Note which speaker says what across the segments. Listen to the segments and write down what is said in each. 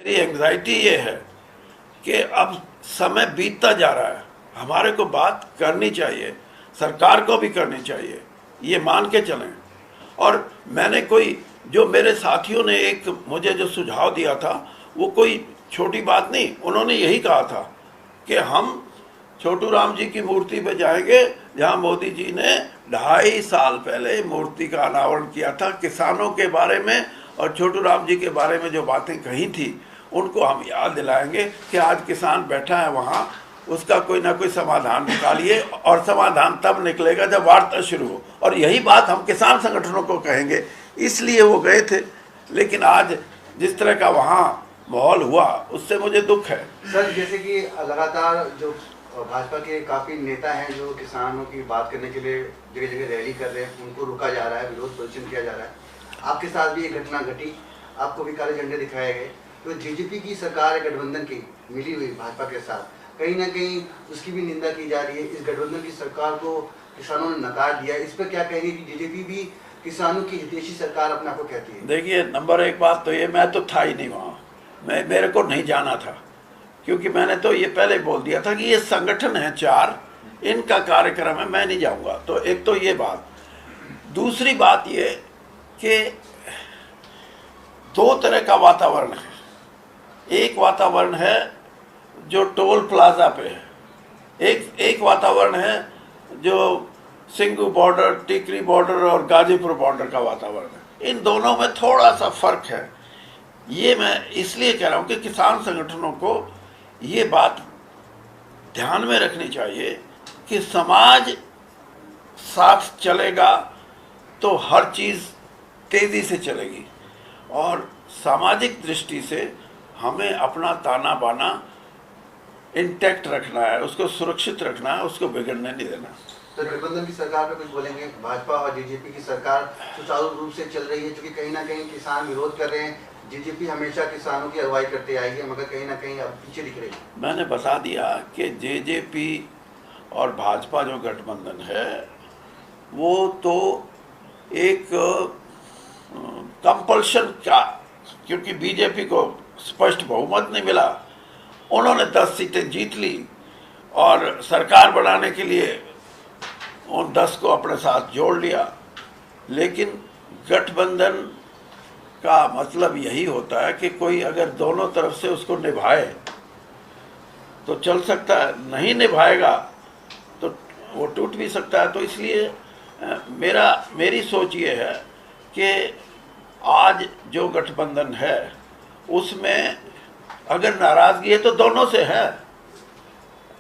Speaker 1: मेरी एंग्जाइटी ये है कि अब समय बीतता जा रहा है, हमारे को बात करनी चाहिए, सरकार को भी करनी चाहिए, ये मान के चलें। और मैंने कोई, जो मेरे साथियों ने एक मुझे जो सुझाव दिया था, वो कोई छोटी बात नहीं। उन्होंने यही कहा था कि हम छोटू राम जी की मूर्ति पे जाएंगे जहां मोदी जी ने 2.5 साल पहले मूर्ति का अनावरण किया था। किसानों के बारे में और छोटू राम जी के बारे में जो बातें कही थी उनको हम याद दिलाएंगे कि आज किसान बैठा है वहाँ, उसका कोई ना कोई समाधान निकालिए, और समाधान तब निकलेगा जब वार्ता शुरू हो। और यही बात हम किसान संगठनों को कहेंगे, इसलिए वो गए थे। लेकिन आज जिस तरह का वहाँ माहौल हुआ उससे मुझे दुख है।
Speaker 2: सर, जैसे कि लगातार जो भाजपा के काफ़ी नेता हैं जो किसानों की बात करने के लिए जगह जगह रैली कर रहे हैं, उनको रोका जा रहा है, विरोध प्रदर्शन किया जा रहा है। आपके साथ भी ये घटना घटी, आपको भी काले झंडे दिखाए गए। तो जेजेपी की सरकार है गठबंधन की मिली हुई भाजपा के साथ, कहीं ना कहीं उसकी भी निंदा की जा रही है। इस गठबंधन की सरकार को किसानों ने नकार दिया, इस पर क्या कहेंगे कि जेजेपी भी किसानों की हितैषी सरकार अपने आप को कहती है?
Speaker 1: देखिए, नंबर एक बात तो ये, मैं तो था ही नहीं वहाँ, मेरे को नहीं जाना था, क्योंकि मैंने तो ये पहले बोल दिया था कि ये संगठन है 4, इनका कार्यक्रम है, मैं नहीं जाऊँगा। तो एक तो ये बात। दूसरी बात ये कि 2 तरह का वातावरण है। एक वातावरण है जो टोल प्लाजा पे है, एक वातावरण है जो सिंगू बॉर्डर, टिकरी बॉर्डर और गाजीपुर बॉर्डर का वातावरण है। इन दोनों में थोड़ा सा फर्क है। ये मैं इसलिए कह रहा हूँ कि किसान संगठनों को ये बात ध्यान में रखनी चाहिए कि समाज साथ चलेगा तो हर चीज़ तेज़ी से चलेगी, और सामाजिक दृष्टि से हमें अपना ताना बाना इंटैक्ट रखना है, उसको सुरक्षित रखना है, उसको बिगड़ने नहीं देना।
Speaker 2: तो गठबंधन की सरकार पे कुछ बोलेंगे? भाजपा और जेजेपी की सरकार सुचारू रूप से चल रही है, क्योंकि कहीं ना कहीं किसान विरोध कर रहे हैं। जेजेपी हमेशा किसानों की अगुवाई करते आई है, मगर कहीं ना कहीं अब पीछे दिख रही है।
Speaker 1: मैंने बता दिया कि जेजेपी और भाजपा जो गठबंधन है वो तो एक कंपल्शन का, क्योंकि बीजेपी को स्पष्ट बहुमत नहीं मिला, उन्होंने 10 सीटें जीत ली और सरकार बनाने के लिए उन 10 को अपने साथ जोड़ लिया। लेकिन गठबंधन का मतलब यही होता है कि कोई अगर दोनों तरफ से उसको निभाए तो चल सकता है, नहीं निभाएगा तो वो टूट भी सकता है। तो इसलिए मेरी सोच ये है कि आज जो गठबंधन है उसमें अगर नाराज़गी है तो दोनों से है।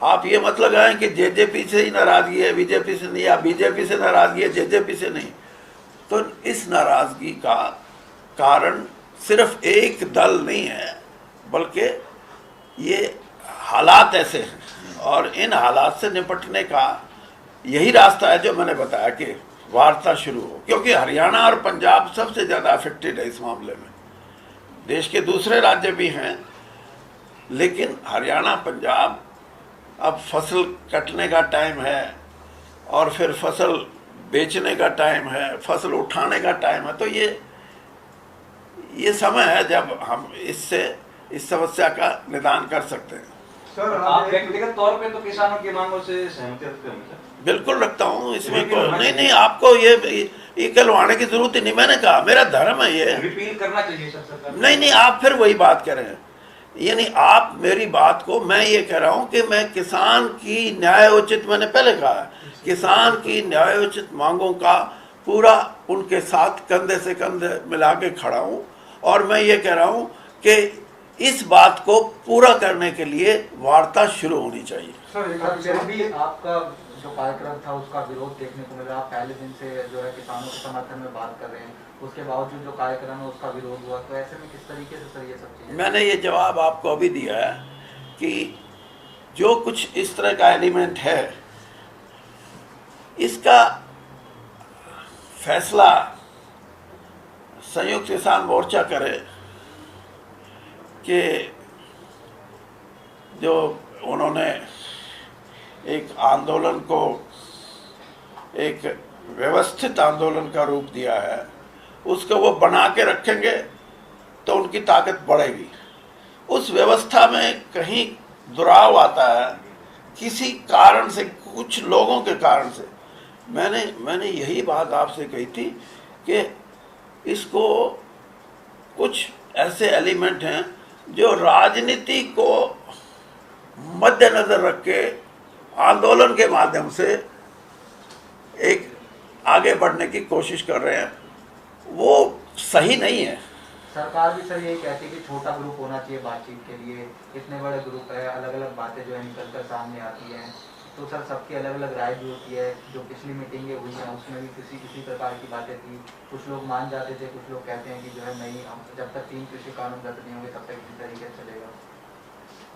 Speaker 1: आप ये मत लगाएं कि जेजेपी से ही नाराज़गी है, बीजेपी से नहीं, या बीजेपी से नाराज़गी है, जेजेपी से नहीं। तो इस नाराज़गी का कारण सिर्फ एक दल नहीं है, बल्कि ये हालात ऐसे हैं, और इन हालात से निपटने का यही रास्ता है जो मैंने बताया कि वार्ता शुरू हो। क्योंकि हरियाणा और पंजाब सबसे ज़्यादा अफेक्टेड है इस मामले में। देश के दूसरे राज्य भी हैं, लेकिन हरियाणा, पंजाब, अब फसल कटने का टाइम है और फिर फसल बेचने का टाइम है, फसल उठाने का टाइम है। तो ये समय है जब हम इस समस्या का निदान कर सकते हैं।
Speaker 3: सर, आप व्यक्तिगत तौर पे तो किसानों की मांगों से सहमति रखते हैं?
Speaker 1: बिल्कुल रखता हूँ, इसमें नहीं, आपको ये कहलवाने की जरूरत ही नहीं। मैंने कहा मेरा धर्म है ये।
Speaker 3: रिपील करना चाहिए सर सरकार।
Speaker 1: नहीं, आप फिर वही बात कह रहे हैं। यानी आप मेरी बात को, मैं ये कह रहा हूँ कि मैं किसान की न्यायोचित, मैंने पहले कहा, किसान की न्यायोचित मांगों का पूरा उनके साथ कंधे से कंधे मिला के खड़ा हूँ। और मैं ये कह रहा हूँ कि इस बात को पूरा करने के लिए वार्ता शुरू होनी चाहिए।
Speaker 4: सर, भी आपका जो कार्यक्रम था उसका विरोध देखने को मिला। आप पहले दिन से जो है किसानों के समर्थन में बात कर रहे हैं, उसके बावजूद जो कार्यक्रम है उसका विरोध हुआ, तो ऐसे में किस तरीके से सर ये सब चीजें? मैंने
Speaker 1: ये जवाब आपको अभी दिया है कि जो कुछ इस तरह का एलिमेंट है, इसका फैसला संयुक्त किसान मोर्चा करे कि जो उन्होंने एक आंदोलन को एक व्यवस्थित आंदोलन का रूप दिया है, उसको वो बना के रखेंगे तो उनकी ताकत बढ़ेगी। उस व्यवस्था में कहीं दुराव आता है किसी कारण से, कुछ लोगों के कारण से। मैंने यही बात आपसे कही थी कि इसको कुछ ऐसे एलिमेंट हैं जो राजनीति को मद्देनजर रख के आंदोलन के माध्यम से एक आगे बढ़ने की कोशिश कर रहे हैं, वो सही नहीं है।
Speaker 4: सरकार भी सर यही कहती है कि छोटा ग्रुप होना चाहिए बातचीत के लिए, इतने बड़े ग्रुप है, अलग अलग बातें जो है निकल कर सामने आती हैं, तो सर सबकी अलग अलग राय भी होती है। जो पिछली मीटिंगें हुई हैं उसमें भी किसी प्रकार की बातें थी, कुछ लोग मान जाते थे, कुछ लोग कहते हैं कि जो है नहीं, हम जब तक 3 कृषि कानून रद्द नहीं होंगे तब तक इसी तरीके से चलेगा।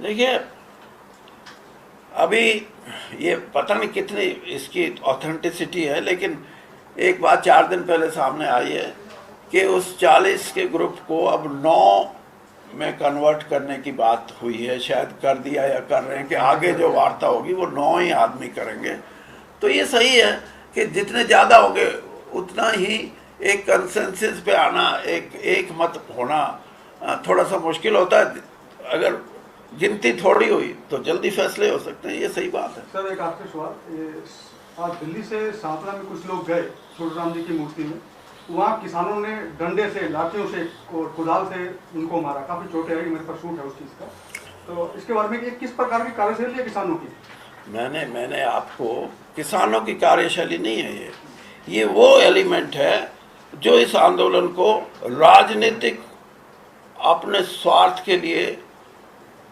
Speaker 1: देखिए, अभी ये पता नहीं कितनी इसकी ऑथेंटिसिटी है, लेकिन एक बात 4 दिन पहले सामने आई है कि उस 40 के ग्रुप को अब 9 में कन्वर्ट करने की बात हुई है, शायद कर दिया या कर रहे हैं कि आगे जो वार्ता होगी वो 9 ही आदमी करेंगे। तो ये सही है कि जितने ज़्यादा होंगे उतना ही एक कंसेंसस पे आना, एक मत होना थोड़ा सा मुश्किल होता है। अगर गिनती थोड़ी हुई तो जल्दी फैसले हो सकते हैं, ये सही बात है।
Speaker 5: सर एक आपसे सवाल, आज दिल्ली से सातना में कुछ लोग गए छोटे राम जी की मूर्ति में, वहाँ किसानों ने डंडे से, लाठियों से और कुदाल से उनको मारा, काफ़ी चोटें आई, मेरे पास शूट है उस चीज़ का। तो इसके बारे में किस प्रकार की कार्यशैली है किसानों की?
Speaker 1: मैंने आपको, किसानों की कार्यशैली नहीं है ये वो एलिमेंट है जो इस आंदोलन को राजनीतिक अपने स्वार्थ के लिए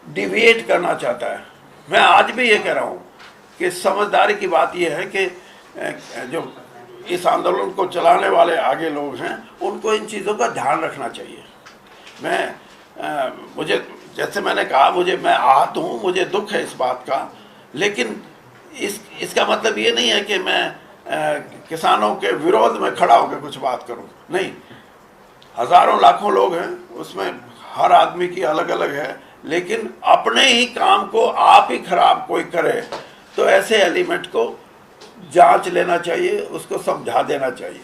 Speaker 1: डिविएट करना चाहता है। मैं आज भी ये कह रहा हूँ कि समझदारी की बात यह है कि जो इस आंदोलन को चलाने वाले आगे लोग हैं उनको इन चीज़ों का ध्यान रखना चाहिए। मुझे, जैसे मैंने कहा, मैं आहत हूँ, मुझे दुख है इस बात का, लेकिन इसका मतलब ये नहीं है कि मैं किसानों के विरोध में खड़ा होकर कुछ बात करूँ। नहीं, हज़ारों लाखों लोग हैं, उसमें हर आदमी की अलग अलग है, लेकिन अपने ही काम को आप ही खराब कोई करे तो ऐसे एलिमेंट को जांच लेना चाहिए, उसको समझा देना चाहिए।